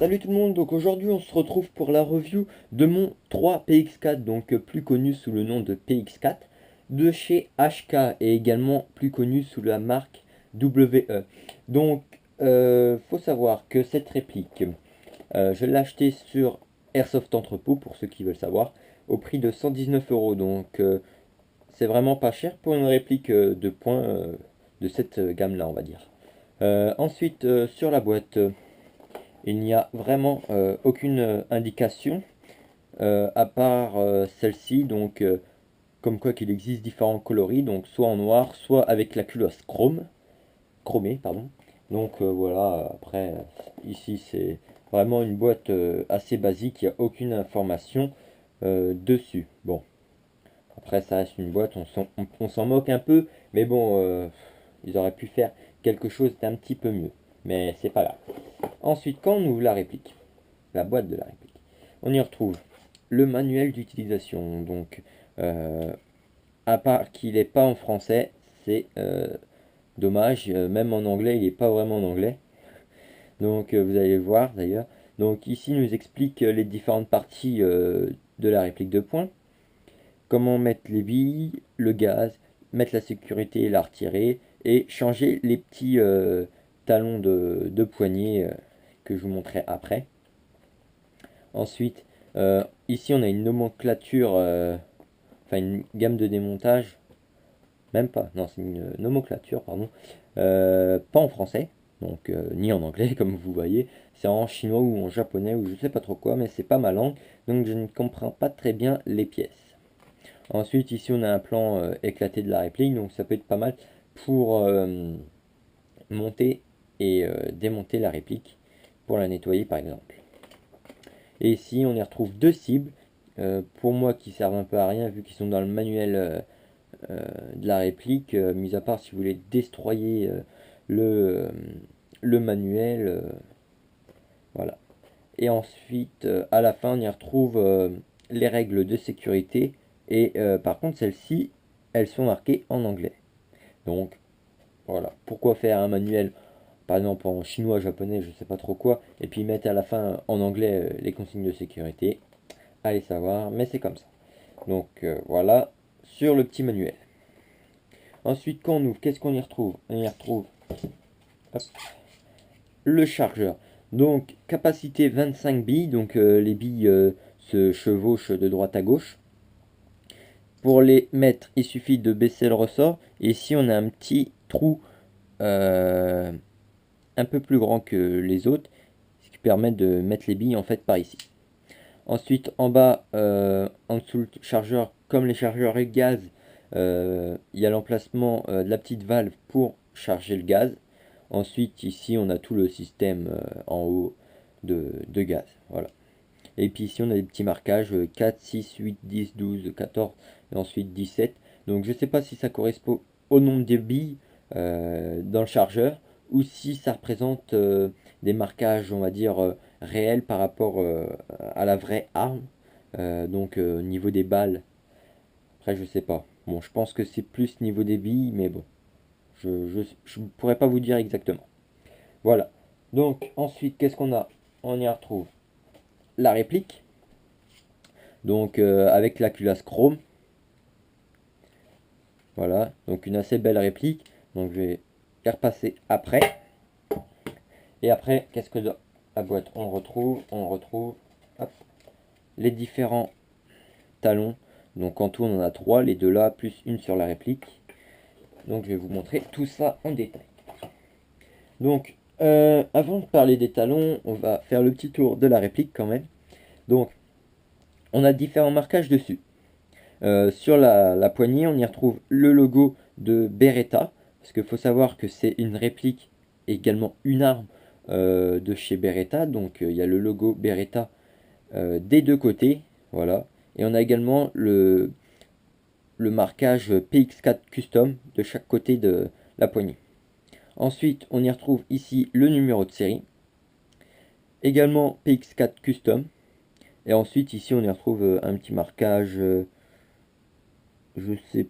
Salut tout le monde, donc aujourd'hui on se retrouve pour la review de mon 3PX4, donc plus connu sous le nom de PX4, de chez HK et également plus connu sous la marque WE. Donc faut savoir que cette réplique, je l'ai achetée sur Airsoft Entrepôt pour ceux qui veulent savoir, au prix de 119 euros, donc c'est vraiment pas cher pour une réplique de points de cette gamme là on va dire. Ensuite sur la boîte. Il n'y a vraiment aucune indication à part celle-ci, donc comme quoi qu'il existe différents coloris, donc soit en noir, soit avec la culotte chromée, pardon. Donc voilà, après ici c'est vraiment une boîte assez basique, il n'y a aucune information dessus. Bon, après ça reste une boîte, on s'en moque un peu, mais bon, ils auraient pu faire quelque chose d'un petit peu mieux, mais c'est pas grave. Ensuite, quand on ouvre la réplique, la boîte de la réplique, on y retrouve le manuel d'utilisation. Donc, à part qu'il n'est pas en français, c'est dommage. Même en anglais, il n'est pas vraiment en anglais. Donc, vous allez le voir d'ailleurs. Donc, ici, il nous explique les différentes parties de la réplique de points. Comment mettre les billes, le gaz, mettre la sécurité et la retirer. Et changer les petits talons de poignée que je vous montrerai après. Ensuite, ici on a une nomenclature, enfin une gamme de démontage, même pas, non c'est une nomenclature, pardon, pas en français, donc ni en anglais comme vous voyez, c'est en chinois ou en japonais ou je sais pas trop quoi, mais c'est pas ma langue, donc je ne comprends pas très bien les pièces. Ensuite ici on a un plan éclaté de la réplique, donc ça peut être pas mal pour monter et démonter la réplique, pour la nettoyer par exemple. Et ici, on y retrouve deux cibles, pour moi qui servent un peu à rien vu qu'ils sont dans le manuel de la réplique, mis à part si vous voulez destroyer le, euh, le manuel. Voilà. Et ensuite, à la fin, on y retrouve les règles de sécurité. Et par contre, celles-ci, elles sont marquées en anglais. Donc, voilà. Pourquoi faire un manuel, par exemple en chinois, japonais, je sais pas trop quoi, et puis mettre à la fin en anglais les consignes de sécurité? Allez savoir, mais c'est comme ça. Donc voilà, sur le petit manuel. Ensuite, quand on ouvre, qu'est-ce qu'on y retrouve? On y retrouve hop, le chargeur. Donc, capacité 25 billes, donc les billes se chevauchent de droite à gauche. Pour les mettre, il suffit de baisser le ressort. Et ici, on a un petit trou euh, un peu plus grand que les autres, ce qui permet de mettre les billes en fait par ici. Ensuite, en bas, en dessous le chargeur, comme les chargeurs à gaz, il y a l'emplacement de la petite valve pour charger le gaz. Ensuite, ici, on a tout le système en haut de gaz. Voilà. Et puis ici, on a des petits marquages 4, 6, 8, 10, 12, 14 et ensuite 17. Donc, je ne sais pas si ça correspond au nombre de billes dans le chargeur ou si ça représente des marquages, on va dire, réels par rapport à la vraie arme. Donc, niveau des balles, après, je sais pas. Bon, je pense que c'est plus niveau des billes, mais bon, je pourrais pas vous dire exactement. Voilà. Donc, ensuite, qu'est-ce qu'on a? On y retrouve la réplique. Donc, avec la culasse chrome. Voilà. Donc, une assez belle réplique. Donc, je vais y repasser après. Et après, qu'est-ce que dans la boîte on retrouve hop, les différents talons. Donc, en tout, on en a trois. Les deux là, plus une sur la réplique. Donc, je vais vous montrer tout ça en détail. Donc, avant de parler des talons, on va faire le petit tour de la réplique quand même. Donc, on a différents marquages dessus. Sur la poignée, on y retrouve le logo de Beretta, parce qu'il faut savoir que c'est une réplique, également une arme de chez Beretta. Donc, il y a le logo Beretta des deux côtés, voilà. Et on a également le marquage PX4 Custom de chaque côté de la poignée. Ensuite, on y retrouve ici le numéro de série, également PX4 Custom. Et ensuite, ici, on y retrouve un petit marquage, je sais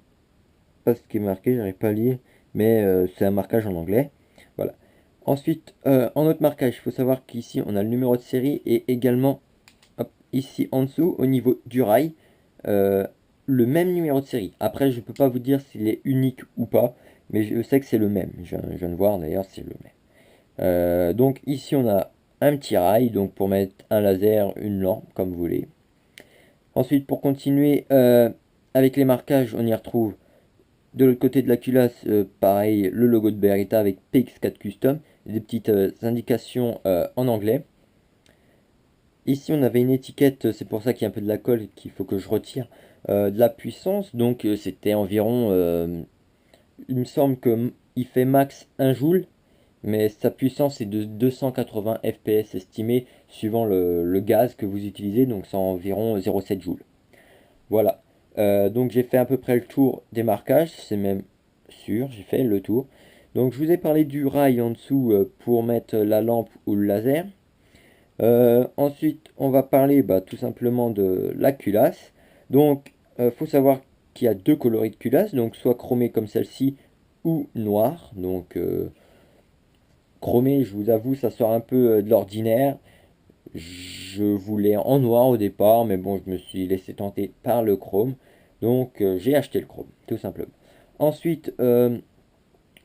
pas ce qui est marqué, j'arrive pas à lire, mais c'est un marquage en anglais. Voilà. Ensuite, en autre marquage, il faut savoir qu'ici on a le numéro de série et également hop, ici en dessous au niveau du rail le même numéro de série. Après, je ne peux pas vous dire s'il est unique ou pas, mais je sais que c'est le même. Je viens de voir d'ailleurs, c'est le même. Donc ici on a un petit rail, donc pour mettre un laser, une lampe, comme vous voulez. Ensuite, pour continuer avec les marquages, on y retrouve de l'autre côté de la culasse, pareil, le logo de Beretta avec PX4 Custom, des petites indications en anglais. Ici, on avait une étiquette, c'est pour ça qu'il y a un peu de la colle qu'il faut que je retire, de la puissance. Donc, c'était environ, il me semble qu'il fait max 1 joule, mais sa puissance est de 280 fps estimé suivant le gaz que vous utilisez, donc c'est environ 0,7 joules. Voilà. Donc j'ai fait à peu près le tour des marquages, c'est même sûr, j'ai fait le tour. Donc je vous ai parlé du rail en dessous pour mettre la lampe ou le laser. Ensuite, on va parler tout simplement de la culasse. Donc, faut savoir qu'il y a deux coloris de culasse, donc soit chromé comme celle-ci ou noir. Donc, chromé, je vous avoue, ça sort un peu de l'ordinaire. Je voulais en noir au départ, mais bon, je me suis laissé tenter par le chrome. Donc, j'ai acheté le chrome, tout simplement. Ensuite,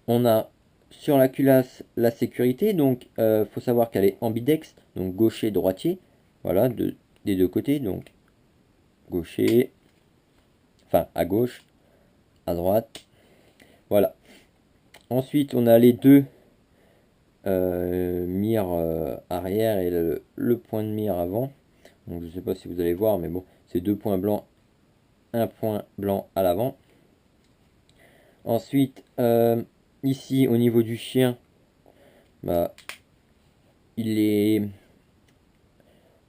on a sur la culasse la sécurité. Donc, faut savoir qu'elle est ambidextre, donc gaucher, droitier. Voilà, des deux côtés. Donc, gaucher, enfin à gauche, à droite. Voilà. Ensuite, on a les deux mire arrière et le point de mire avant. Donc je sais pas si vous allez voir, mais bon, c'est deux points blancs, un point blanc à l'avant. Ensuite, ici au niveau du chien, il est,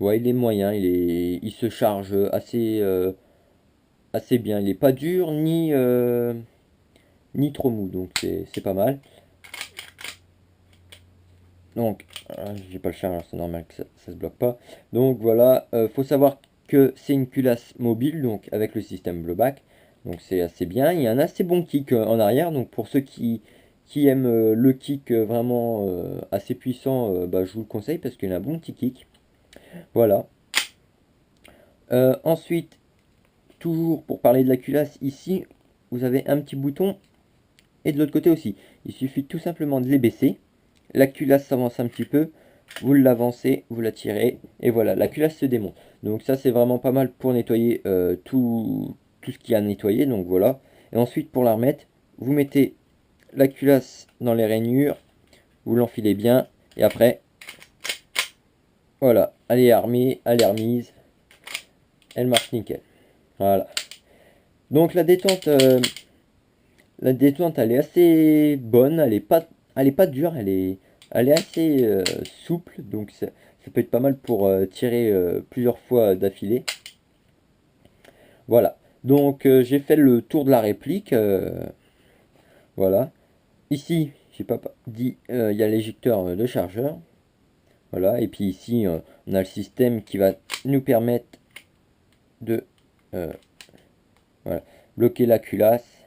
ouais, il est moyen, il se charge assez bien. Il est pas dur ni trop mou, donc c'est pas mal. Donc, j'ai pas le chargeur, c'est normal que ça se bloque pas. Donc voilà, faut savoir que c'est une culasse mobile, donc avec le système blowback. Donc c'est assez bien. Il y a un assez bon kick en arrière. Donc pour ceux qui aiment le kick vraiment assez puissant, je vous le conseille parce qu'il a un bon petit kick. Voilà. Ensuite, toujours pour parler de la culasse, ici, vous avez un petit bouton. Et de l'autre côté aussi. Il suffit tout simplement de les baisser. La culasse s'avance un petit peu, vous l'avancez, vous la tirez, et voilà, la culasse se démonte. Donc ça c'est vraiment pas mal pour nettoyer tout ce qu'il y a à nettoyer, donc voilà. Et ensuite pour la remettre, vous mettez la culasse dans les rainures, vous l'enfilez bien, et après, voilà, elle est armée, elle est remise, elle marche nickel. Voilà. Donc la détente elle est assez bonne, elle est pas dure, elle est assez souple, donc ça peut être pas mal pour tirer plusieurs fois d'affilée. Voilà, donc j'ai fait le tour de la réplique, voilà. Ici, j'ai pas dit, il y a l'éjecteur de chargeur, voilà, et puis ici on a le système qui va nous permettre de voilà, bloquer la culasse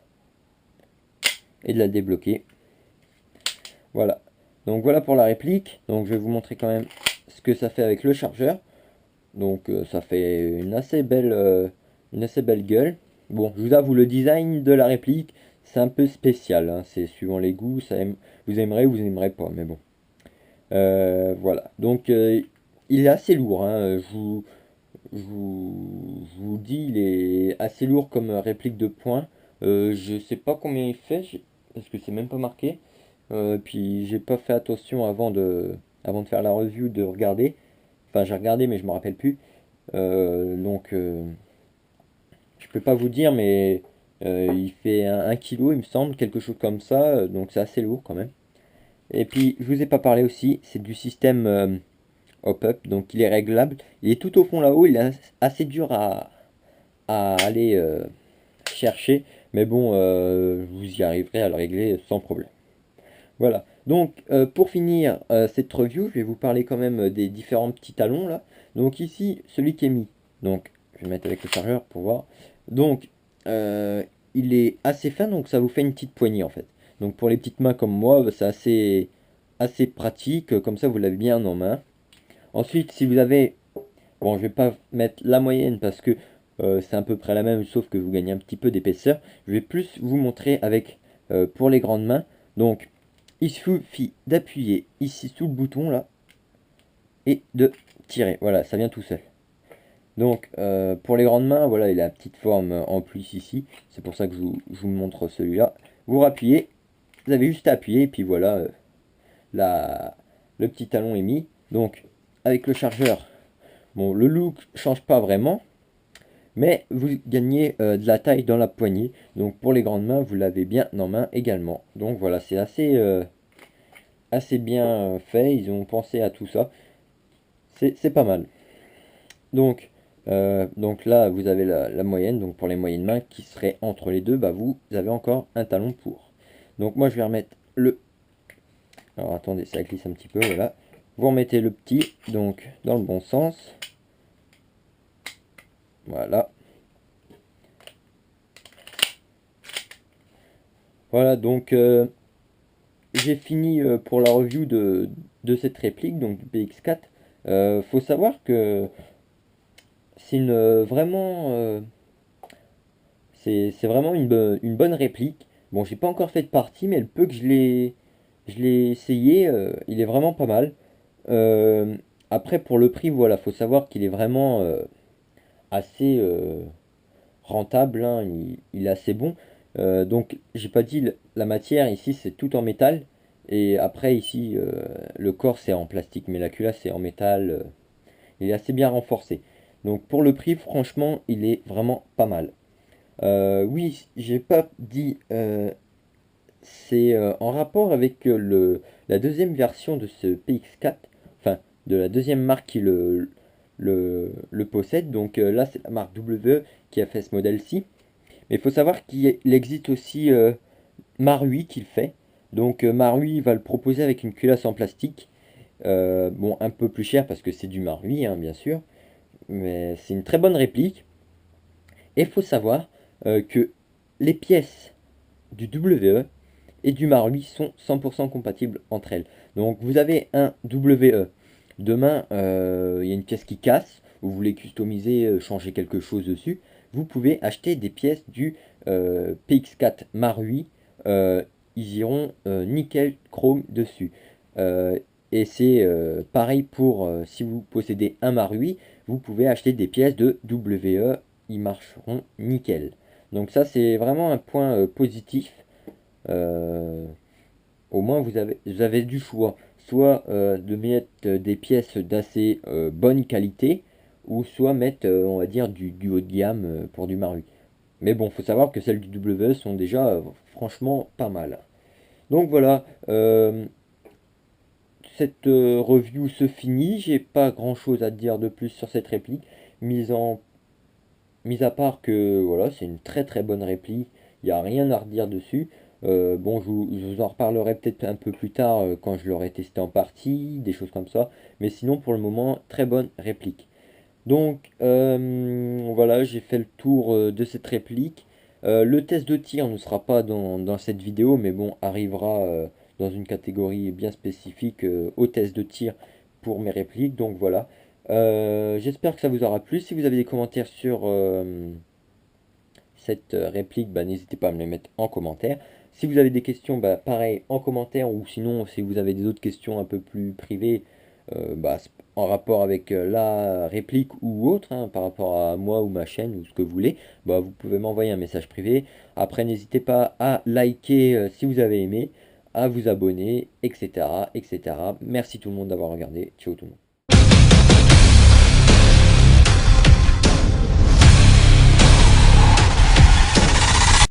et de la débloquer. Voilà. Donc voilà pour la réplique. Donc je vais vous montrer quand même ce que ça fait avec le chargeur. Donc ça fait une assez belle gueule. Bon, je vous avoue, le design de la réplique, c'est un peu spécial, hein. C'est suivant les goûts, vous aimerez ou vous n'aimerez pas, mais bon. Voilà. Donc il est assez lourd, hein. Je vous dis, il est assez lourd comme réplique de poing. Je sais pas combien il fait, parce que c'est même pas marqué. Puis j'ai pas fait attention avant de faire la review de regarder. Enfin, j'ai regardé, mais je me rappelle plus. Donc, je peux pas vous dire, mais il fait 1 kg, il me semble, quelque chose comme ça. Donc, c'est assez lourd quand même. Et puis, je vous ai pas parlé aussi, c'est du système hop-up. Donc, il est réglable. Il est tout au fond là-haut. Il est assez dur à aller chercher. Mais bon, vous y arriverez à le régler sans problème. Voilà. Donc, pour finir cette review, je vais vous parler quand même des différents petits talons là. Donc ici, celui qui est mis. Donc, je vais mettre avec le chargeur pour voir. Donc, il est assez fin, donc ça vous fait une petite poignée en fait. Donc pour les petites mains comme moi, c'est assez, assez pratique, comme ça vous l'avez bien en main. Ensuite, si vous avez, bon, je vais pas mettre la moyenne parce que c'est à peu près la même, sauf que vous gagnez un petit peu d'épaisseur. Je vais plus vous montrer avec pour les grandes mains. Donc, il suffit d'appuyer ici sous le bouton là et de tirer. Voilà, ça vient tout seul. Donc, pour les grandes mains, voilà, il a la petite forme en plus ici. C'est pour ça que je vous montre celui-là. Vous rappuyez, vous avez juste à appuyer et puis voilà, le petit talon est mis. Donc, avec le chargeur, bon, le look change pas vraiment, mais vous gagnez de la taille dans la poignée. Donc, pour les grandes mains, vous l'avez bien en main également. Donc, voilà, c'est assez bien fait. Ils ont pensé à tout ça. C'est pas mal. Donc là, vous avez la moyenne. Donc, pour les moyennes mains qui seraient entre les deux, bah, vous avez encore un talon pour. Donc, moi, je vais remettre le... Alors, attendez, ça glisse un petit peu, voilà. Vous remettez le petit, donc, dans le bon sens. Voilà. Voilà, donc j'ai fini pour la review de cette réplique, donc du PX4. Faut savoir que c'est c'est vraiment une bonne réplique. Bon, j'ai pas encore fait de partie, mais le peu que je l'ai essayé, il est vraiment pas mal. Euh, Après, pour le prix, voilà, faut savoir qu'il est vraiment assez rentable, hein, il est assez bon. Donc, j'ai pas dit la matière ici, c'est tout en métal. Et après, ici, le corps c'est en plastique, mais la culasse c'est en métal. Il est assez bien renforcé. Donc, pour le prix, franchement, il est vraiment pas mal. Oui, j'ai pas dit. C'est en rapport avec la deuxième version de ce PX4, enfin de la deuxième marque qui le possède. Donc là, c'est la marque WE qui a fait ce modèle-ci. Mais il faut savoir qu'il existe aussi Marui qui le fait. Donc Marui va le proposer avec une culasse en plastique. Bon, un peu plus cher parce que c'est du Marui, hein, bien sûr. Mais c'est une très bonne réplique. Et il faut savoir que les pièces du WE et du Marui sont 100% compatibles entre elles. Donc vous avez un WE. Demain, il y a une pièce qui casse, vous voulez customiser, changer quelque chose dessus, vous pouvez acheter des pièces du PX4 Marui. Ils iront nickel chrome dessus. Euh, et c'est pareil pour si vous possédez un Marui, vous pouvez acheter des pièces de WE, ils marcheront nickel. Donc ça c'est vraiment un point positif. Euh, Au moins vous avez du choix, soit de mettre des pièces d'assez bonne qualité, ou soit mettre, on va dire, du haut de gamme pour du Maru. Mais bon, faut savoir que celles du W sont déjà franchement pas mal. Donc voilà, cette review se finit. J'ai pas grand chose à dire de plus sur cette réplique, mis à part que voilà, c'est une très très bonne réplique, il n'y a rien à redire dessus. Bon, je vous en reparlerai peut-être un peu plus tard quand je l'aurai testé en partie, des choses comme ça. Mais sinon, pour le moment, très bonne réplique. Donc, voilà, j'ai fait le tour de cette réplique. Le test de tir ne sera pas dans cette vidéo, mais bon, arrivera dans une catégorie bien spécifique au test de tir pour mes répliques. Donc voilà. J'espère que ça vous aura plu. Si vous avez des commentaires sur cette réplique, bah, n'hésitez pas à me les mettre en commentaire. Si vous avez des questions, bah, pareil, en commentaire, ou sinon, si vous avez des autres questions un peu plus privées, bah, en rapport avec la réplique ou autre, hein, par rapport à moi ou ma chaîne, ou ce que vous voulez, bah, vous pouvez m'envoyer un message privé. Après, n'hésitez pas à liker si vous avez aimé, à vous abonner, etc., etc. Merci tout le monde d'avoir regardé. Ciao tout le monde.